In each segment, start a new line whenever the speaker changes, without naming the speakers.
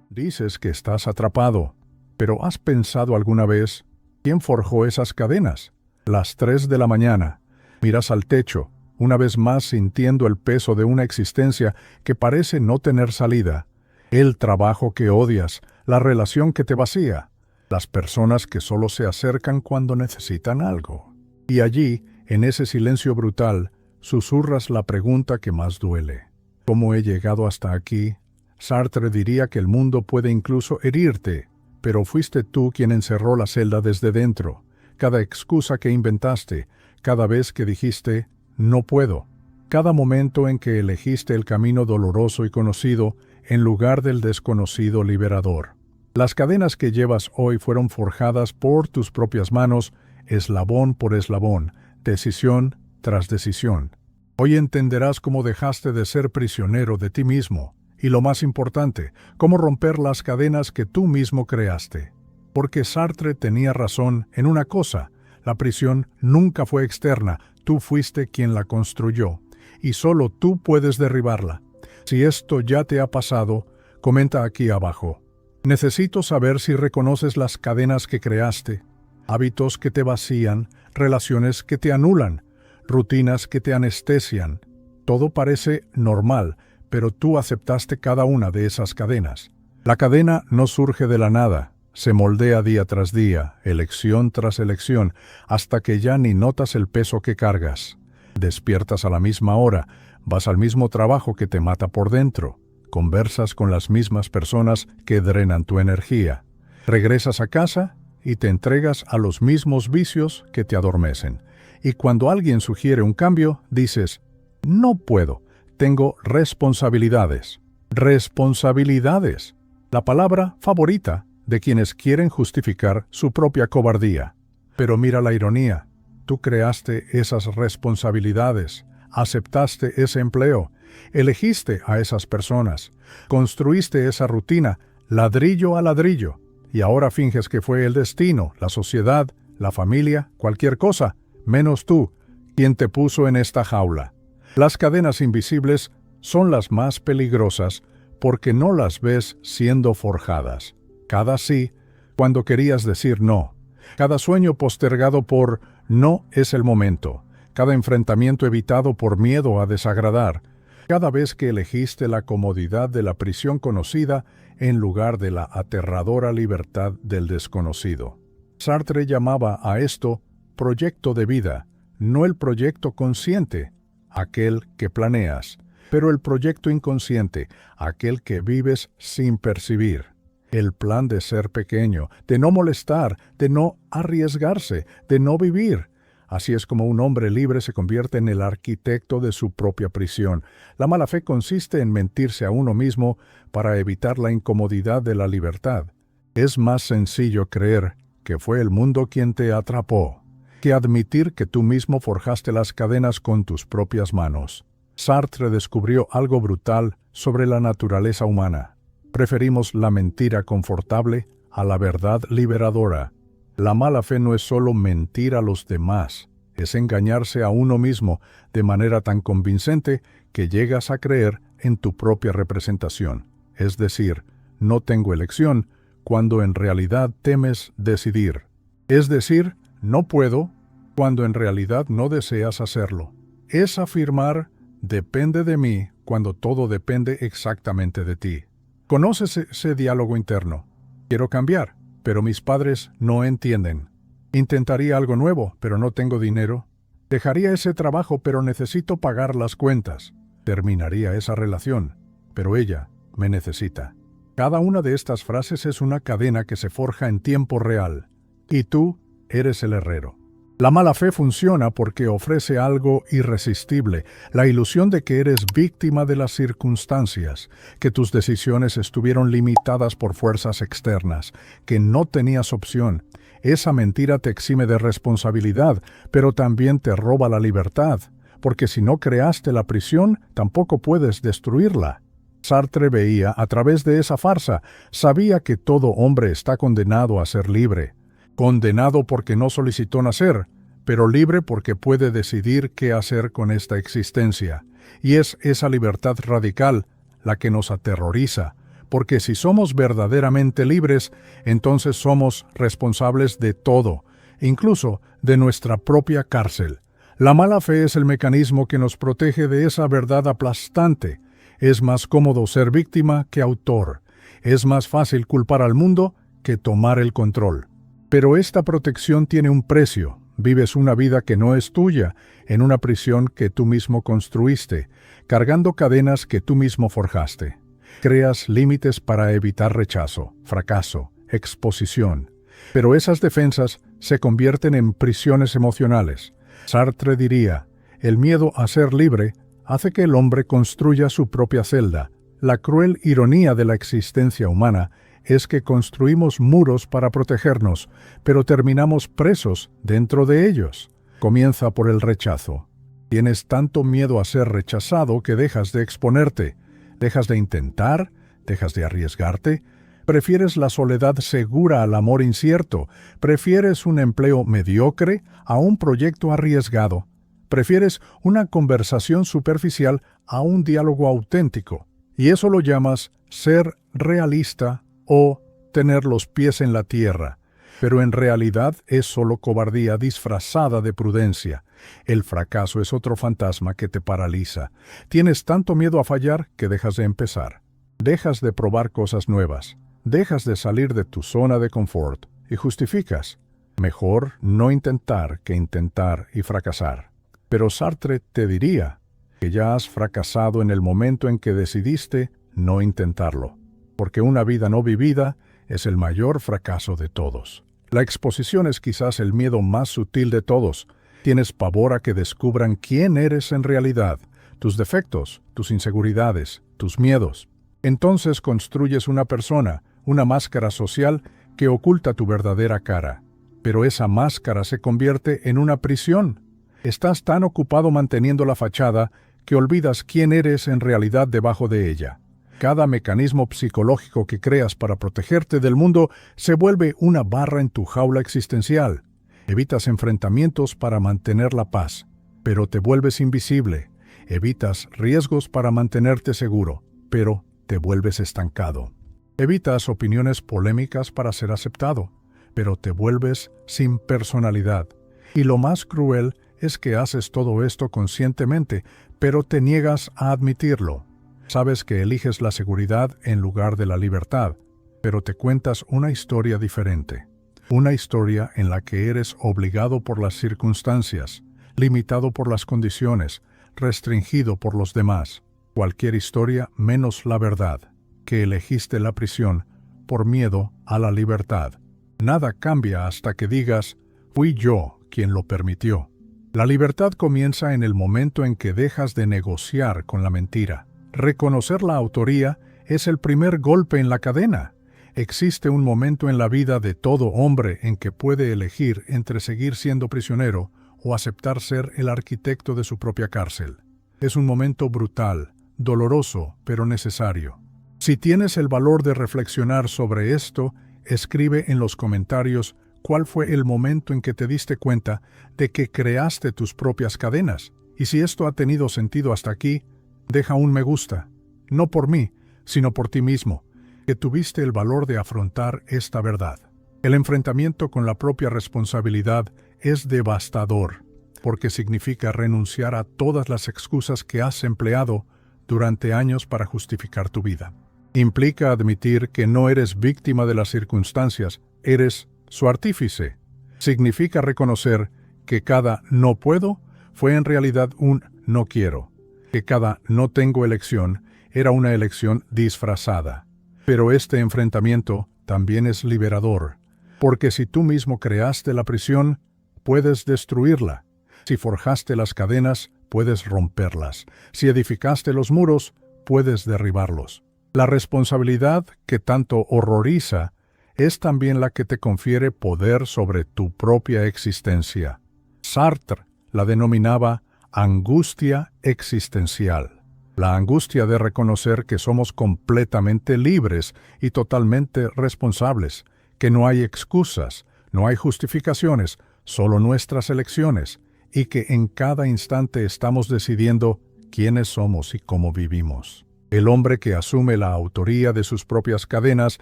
Dices que estás atrapado, pero ¿has pensado alguna vez quién forjó esas cadenas? Las 3 de la mañana, miras al techo, una vez más sintiendo el peso de una existencia que parece no tener salida, el trabajo que odias, la relación que te vacía, las personas que solo se acercan cuando necesitan algo. Y allí, en ese silencio brutal, susurras la pregunta que más duele. ¿Cómo he llegado hasta aquí? Sartre diría que el mundo puede incluso herirte, pero fuiste tú quien encerró la celda desde dentro. Cada excusa que inventaste, cada vez que dijiste, no puedo, cada momento en que elegiste el camino doloroso y conocido en lugar del desconocido liberador. Las cadenas que llevas hoy fueron forjadas por tus propias manos, eslabón por eslabón, decisión tras decisión. Hoy entenderás cómo dejaste de ser prisionero de ti mismo, y lo más importante, cómo romper las cadenas que tú mismo creaste. Porque Sartre tenía razón en una cosa, la prisión nunca fue externa, tú fuiste quien la construyó, y solo tú puedes derribarla. Si esto ya te ha pasado, comenta aquí abajo. Necesito saber si reconoces las cadenas que creaste, hábitos que te vacían, relaciones que te anulan, rutinas que te anestesian. Todo parece normal, pero tú aceptaste cada una de esas cadenas. La cadena no surge de la nada, se moldea día tras día, elección tras elección, hasta que ya ni notas el peso que cargas. Despiertas a la misma hora, vas al mismo trabajo que te mata por dentro, conversas con las mismas personas que drenan tu energía. Regresas a casa y te entregas a los mismos vicios que te adormecen. Y cuando alguien sugiere un cambio, dices, no puedo, tengo responsabilidades. Responsabilidades, la palabra favorita de quienes quieren justificar su propia cobardía. Pero mira la ironía, tú creaste esas responsabilidades, aceptaste ese empleo, elegiste a esas personas, construiste esa rutina, ladrillo a ladrillo, y ahora finges que fue el destino, la sociedad, la familia, cualquier cosa, menos tú, quien te puso en esta jaula. Las cadenas invisibles son las más peligrosas porque no las ves siendo forjadas. Cada sí, cuando querías decir no. Cada sueño postergado por no es el momento. Cada enfrentamiento evitado por miedo a desagradar. Cada vez que elegiste la comodidad de la prisión conocida en lugar de la aterradora libertad del desconocido. Sartre llamaba a esto proyecto de vida, no el proyecto consciente, aquel que planeas, pero el proyecto inconsciente, aquel que vives sin percibir. El plan de ser pequeño, de no molestar, de no arriesgarse, de no vivir. Así es como un hombre libre se convierte en el arquitecto de su propia prisión. La mala fe consiste en mentirse a uno mismo para evitar la incomodidad de la libertad. Es más sencillo creer que fue el mundo quien te atrapó, que admitir que tú mismo forjaste las cadenas con tus propias manos. Sartre descubrió algo brutal sobre la naturaleza humana. Preferimos la mentira confortable a la verdad liberadora. La mala fe no es solo mentir a los demás, es engañarse a uno mismo de manera tan convincente que llegas a creer en tu propia representación. Es decir, no tengo elección, cuando en realidad temes decidir. Es decir, no puedo, cuando en realidad no deseas hacerlo. Es afirmar, depende de mí, cuando todo depende exactamente de ti. ¿Conoces ese diálogo interno? Quiero cambiar, pero mis padres no entienden. Intentaría algo nuevo, pero no tengo dinero. Dejaría ese trabajo, pero necesito pagar las cuentas. Terminaría esa relación, pero ella me necesita. Cada una de estas frases es una cadena que se forja en tiempo real. Y tú eres el herrero. La mala fe funciona porque ofrece algo irresistible, la ilusión de que eres víctima de las circunstancias, que tus decisiones estuvieron limitadas por fuerzas externas, que no tenías opción. Esa mentira te exime de responsabilidad, pero también te roba la libertad, porque si no creaste la prisión, tampoco puedes destruirla. Sartre veía a través de esa farsa, sabía que todo hombre está condenado a ser libre. Condenado porque no solicitó nacer, pero libre porque puede decidir qué hacer con esta existencia. Y es esa libertad radical la que nos aterroriza, porque si somos verdaderamente libres, entonces somos responsables de todo, incluso de nuestra propia cárcel. La mala fe es el mecanismo que nos protege de esa verdad aplastante. Es más cómodo ser víctima que autor. Es más fácil culpar al mundo que tomar el control. Pero esta protección tiene un precio. Vives una vida que no es tuya, en una prisión que tú mismo construiste, cargando cadenas que tú mismo forjaste. Creas límites para evitar rechazo, fracaso, exposición. Pero esas defensas se convierten en prisiones emocionales. Sartre diría, el miedo a ser libre hace que el hombre construya su propia celda. La cruel ironía de la existencia humana es que construimos muros para protegernos, pero terminamos presos dentro de ellos. Comienza por el rechazo. Tienes tanto miedo a ser rechazado que dejas de exponerte, dejas de intentar, dejas de arriesgarte. Prefieres la soledad segura al amor incierto. Prefieres un empleo mediocre a un proyecto arriesgado. Prefieres una conversación superficial a un diálogo auténtico. Y eso lo llamas ser realista o tener los pies en la tierra. Pero en realidad es solo cobardía disfrazada de prudencia. El fracaso es otro fantasma que te paraliza. Tienes tanto miedo a fallar que dejas de empezar. Dejas de probar cosas nuevas. Dejas de salir de tu zona de confort y justificas. Mejor no intentar que intentar y fracasar. Pero Sartre te diría que ya has fracasado en el momento en que decidiste no intentarlo, porque una vida no vivida es el mayor fracaso de todos. La exposición es quizás el miedo más sutil de todos. Tienes pavor a que descubran quién eres en realidad, tus defectos, tus inseguridades, tus miedos. Entonces construyes una persona, una máscara social que oculta tu verdadera cara. Pero esa máscara se convierte en una prisión. Estás tan ocupado manteniendo la fachada que olvidas quién eres en realidad debajo de ella. Cada mecanismo psicológico que creas para protegerte del mundo se vuelve una barra en tu jaula existencial. Evitas enfrentamientos para mantener la paz, pero te vuelves invisible. Evitas riesgos para mantenerte seguro, pero te vuelves estancado. Evitas opiniones polémicas para ser aceptado, pero te vuelves sin personalidad. Y lo más cruel es que haces todo esto conscientemente, pero te niegas a admitirlo. Sabes que eliges la seguridad en lugar de la libertad, pero te cuentas una historia diferente. Una historia en la que eres obligado por las circunstancias, limitado por las condiciones, restringido por los demás. Cualquier historia menos la verdad, que elegiste la prisión por miedo a la libertad. Nada cambia hasta que digas, fui yo quien lo permitió. La libertad comienza en el momento en que dejas de negociar con la mentira. Reconocer la autoría es el primer golpe en la cadena. Existe un momento en la vida de todo hombre en que puede elegir entre seguir siendo prisionero o aceptar ser el arquitecto de su propia cárcel. Es un momento brutal, doloroso, pero necesario. Si tienes el valor de reflexionar sobre esto, escribe en los comentarios cuál fue el momento en que te diste cuenta de que creaste tus propias cadenas. Y si esto ha tenido sentido hasta aquí, deja un me gusta, no por mí, sino por ti mismo, que tuviste el valor de afrontar esta verdad. El enfrentamiento con la propia responsabilidad es devastador, porque significa renunciar a todas las excusas que has empleado durante años para justificar tu vida. Implica admitir que no eres víctima de las circunstancias, eres su artífice. Significa reconocer que cada no puedo fue en realidad un no quiero, que cada no tengo elección era una elección disfrazada. Pero este enfrentamiento también es liberador, porque si tú mismo creaste la prisión, puedes destruirla. Si forjaste las cadenas, puedes romperlas. Si edificaste los muros, puedes derribarlos. La responsabilidad que tanto horroriza es también la que te confiere poder sobre tu propia existencia. Sartre la denominaba angustia existencial. La angustia de reconocer que somos completamente libres y totalmente responsables, que no hay excusas, no hay justificaciones, solo nuestras elecciones, y que en cada instante estamos decidiendo quiénes somos y cómo vivimos. El hombre que asume la autoría de sus propias cadenas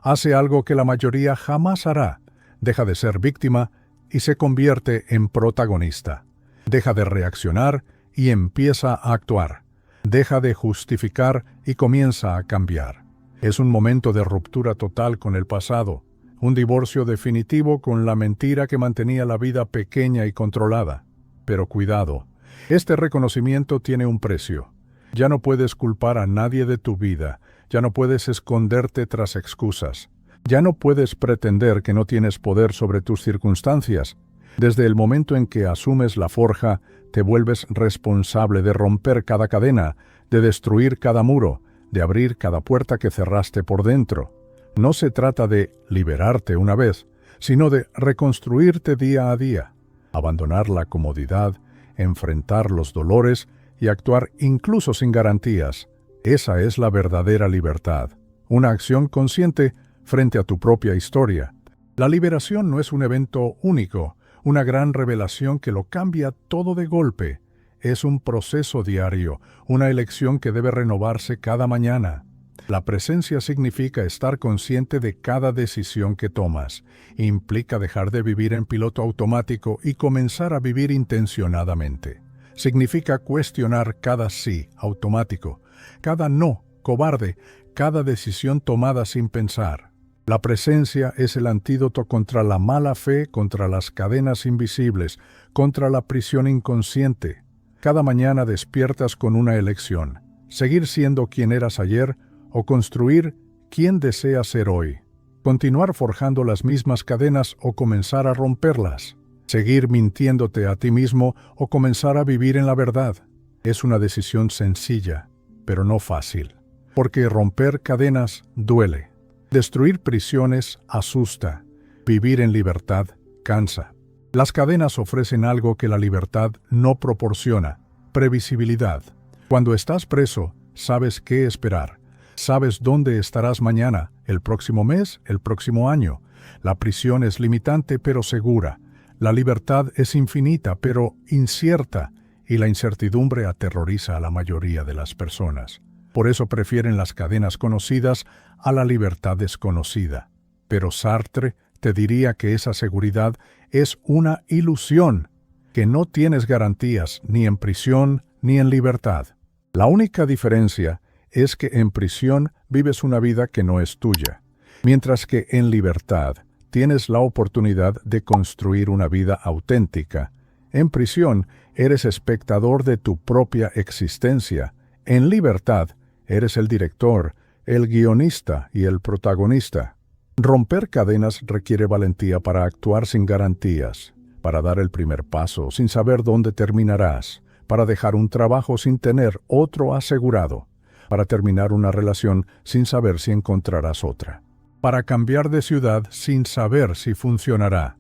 hace algo que la mayoría jamás hará. Deja de ser víctima y se convierte en protagonista. Deja de reaccionar y empieza a actuar. Deja de justificar y comienza a cambiar. Es un momento de ruptura total con el pasado, un divorcio definitivo con la mentira que mantenía la vida pequeña y controlada. Pero cuidado, este reconocimiento tiene un precio. Ya no puedes culpar a nadie de tu vida, ya no puedes esconderte tras excusas, ya no puedes pretender que no tienes poder sobre tus circunstancias. Desde el momento en que asumes la forja, te vuelves responsable de romper cada cadena, de destruir cada muro, de abrir cada puerta que cerraste por dentro. No se trata de liberarte una vez, sino de reconstruirte día a día, abandonar la comodidad, enfrentar los dolores y actuar incluso sin garantías. Esa es la verdadera libertad, una acción consciente frente a tu propia historia. La liberación no es un evento único, una gran revelación que lo cambia todo de golpe. Es un proceso diario, una elección que debe renovarse cada mañana. La presencia significa estar consciente de cada decisión que tomas. Implica dejar de vivir en piloto automático y comenzar a vivir intencionadamente. Significa cuestionar cada sí automático, cada no cobarde, cada decisión tomada sin pensar. La presencia es el antídoto contra la mala fe, contra las cadenas invisibles, contra la prisión inconsciente. Cada mañana despiertas con una elección: seguir siendo quien eras ayer o construir quien deseas ser hoy. Continuar forjando las mismas cadenas o comenzar a romperlas. Seguir mintiéndote a ti mismo o comenzar a vivir en la verdad. Es una decisión sencilla, pero no fácil, porque romper cadenas duele. Destruir prisiones asusta. Vivir en libertad cansa. Las cadenas ofrecen algo que la libertad no proporciona: previsibilidad. Cuando estás preso, sabes qué esperar. Sabes dónde estarás mañana, el próximo mes, el próximo año. La prisión es limitante pero segura. La libertad es infinita pero incierta, y la incertidumbre aterroriza a la mayoría de las personas. Por eso prefieren las cadenas conocidas a la libertad desconocida. Pero Sartre te diría que esa seguridad es una ilusión, que no tienes garantías ni en prisión ni en libertad. La única diferencia es que en prisión vives una vida que no es tuya, mientras que en libertad tienes la oportunidad de construir una vida auténtica. En prisión eres espectador de tu propia existencia. En libertad eres el director, el guionista y el protagonista. Romper cadenas requiere valentía para actuar sin garantías, para dar el primer paso sin saber dónde terminarás, para dejar un trabajo sin tener otro asegurado, para terminar una relación sin saber si encontrarás otra, para cambiar de ciudad sin saber si funcionará,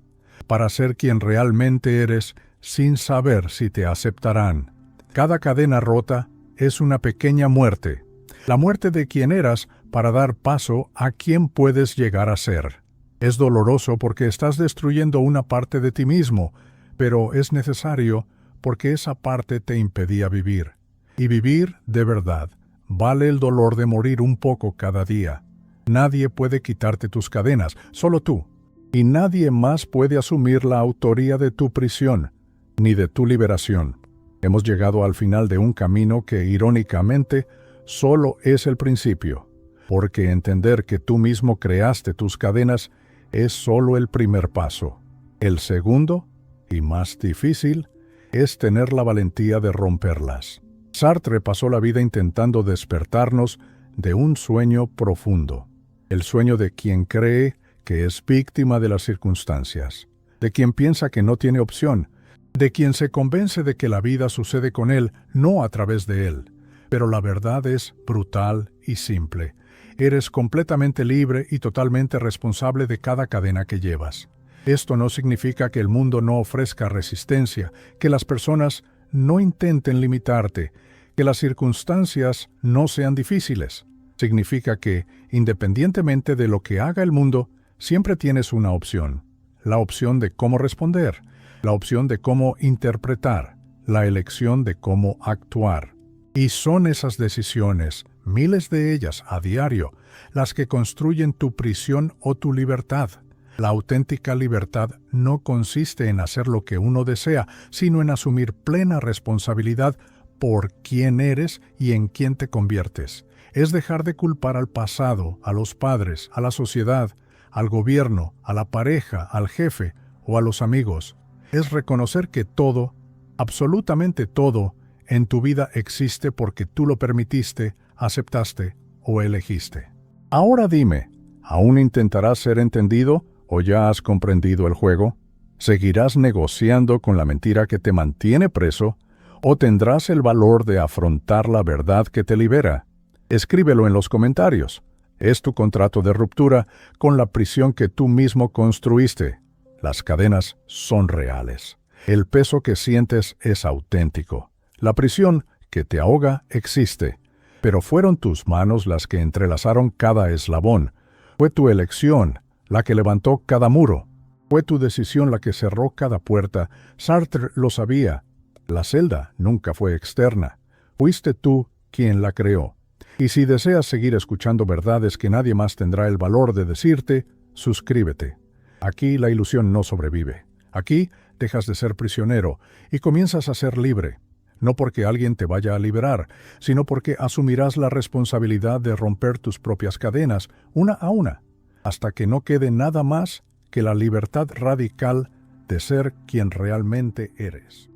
para ser quien realmente eres sin saber si te aceptarán. Cada cadena rota es una pequeña muerte, la muerte de quien eras para dar paso a quien puedes llegar a ser. Es doloroso porque estás destruyendo una parte de ti mismo, pero es necesario porque esa parte te impedía vivir. Y vivir de verdad vale el dolor de morir un poco cada día. Nadie puede quitarte tus cadenas, solo tú. Y nadie más puede asumir la autoría de tu prisión, ni de tu liberación. Hemos llegado al final de un camino que, irónicamente, solo es el principio, porque entender que tú mismo creaste tus cadenas es solo el primer paso. El segundo, y más difícil, es tener la valentía de romperlas. Sartre pasó la vida intentando despertarnos de un sueño profundo, el sueño de quien cree que es víctima de las circunstancias, de quien piensa que no tiene opción, de quien se convence de que la vida sucede con él, no a través de él. Pero la verdad es brutal y simple. Eres completamente libre y totalmente responsable de cada cadena que llevas. Esto no significa que el mundo no ofrezca resistencia, que las personas no intenten limitarte, que las circunstancias no sean difíciles. Significa que, independientemente de lo que haga el mundo, siempre tienes una opción. La opción de cómo responder, la opción de cómo interpretar, la elección de cómo actuar. Y son esas decisiones, miles de ellas a diario, las que construyen tu prisión o tu libertad. La auténtica libertad no consiste en hacer lo que uno desea, sino en asumir plena responsabilidad por quién eres y en quién te conviertes. Es dejar de culpar al pasado, a los padres, a la sociedad, al gobierno, a la pareja, al jefe o a los amigos. Es reconocer que todo, absolutamente todo, en tu vida existe porque tú lo permitiste, aceptaste o elegiste. Ahora dime, ¿aún intentarás ser entendido o ya has comprendido el juego? ¿Seguirás negociando con la mentira que te mantiene preso o tendrás el valor de afrontar la verdad que te libera? Escríbelo en los comentarios. Es tu contrato de ruptura con la prisión que tú mismo construiste. Las cadenas son reales. El peso que sientes es auténtico. La prisión que te ahoga existe, pero fueron tus manos las que entrelazaron cada eslabón. Fue tu elección la que levantó cada muro. Fue tu decisión la que cerró cada puerta. Sartre lo sabía. La celda nunca fue externa. Fuiste tú quien la creó. Y si deseas seguir escuchando verdades que nadie más tendrá el valor de decirte, suscríbete. Aquí la ilusión no sobrevive. Aquí dejas de ser prisionero y comienzas a ser libre. No porque alguien te vaya a liberar, sino porque asumirás la responsabilidad de romper tus propias cadenas, una a una, hasta que no quede nada más que la libertad radical de ser quien realmente eres.